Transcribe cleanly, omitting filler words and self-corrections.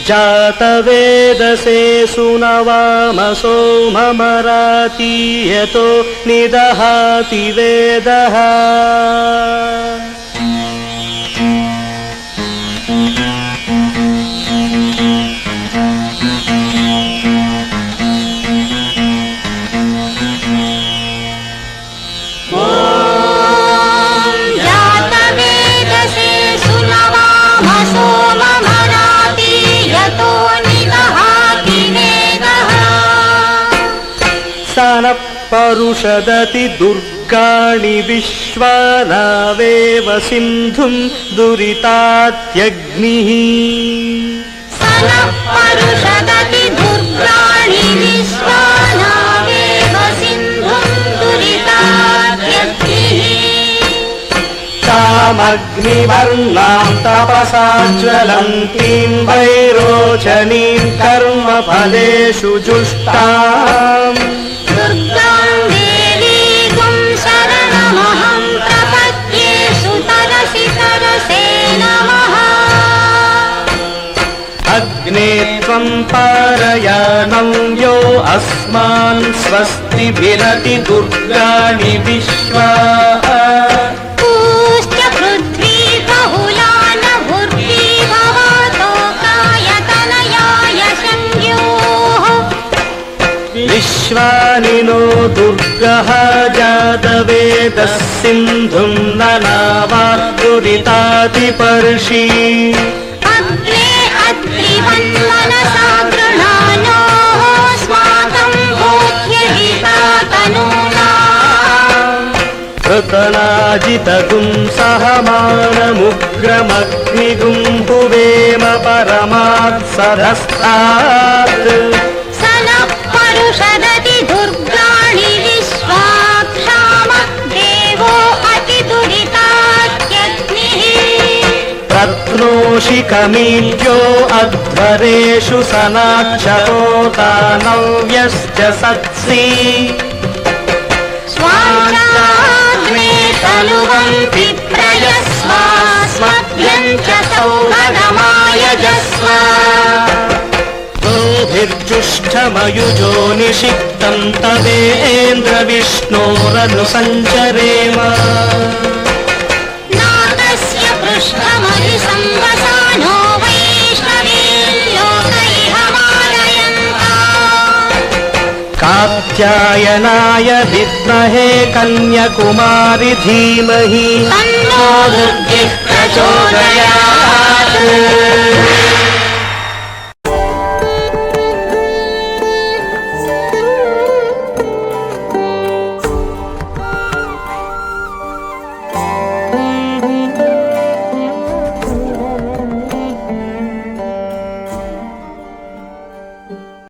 जातवेदसे सुनवामसो ममराति यतो निदहाति वेदः परुषदति दुर्गाणि विश्वानावेव सिन्धुं दुरितात्यग्निः परुषदति दुर्गाणि विश्वानावेव सिन्धुं दुरितात्यग्निः तामग्निवर्णां तपसा ज्वलन्तीं वैरोचनीं कर्मफलेषु जुष्टाम् दुर्गां देवीं शरणमहं प्रपद्ये सुतरसि तरसे नमः अग्ने त्वं पारयानं यो अस्मान् स्वस्तिभिरति दुर्गाणि विश्वा पूश्च पृथ्वी बहुला न भुर्वी भवतो कायतनयाय संज्ञोः विश्वानि नो दुर्गः जातवेदः सिन्धुं ननावा दुरितातिपर्षि अग्ने अत्रिवन्मनसा गृहाणो स्माकं भूत्यहिता तनूना पृतनाजितगुं सहमानमुग्रमग्निगुं हुवेम परमात् सधस्तात् परुषदति दुर्गाणि विश्वाक्षाम देवो अतिदुरितात्यग्निः प्रत्नोषि कमीड्यो अध्वरेषु सनाक्षतोतानव्यश्च सत्सि स्वाङ्गाग्ने तनुवन्ति प्रयस्वास्मभ्यं च सौभगमायजस्व भिर्जुष्टमयुजो निषिक्तं तवेन्द्रविष्णोरनुसञ्चरेम नागस्य पृष्ठमधिसंवसानो वैष्णवीर्लोकैहमालयन्ता कात्यायनाय विद्महे कन्याकुमारि धीमहि तन्नो दुर्गिः प्रचोदयात्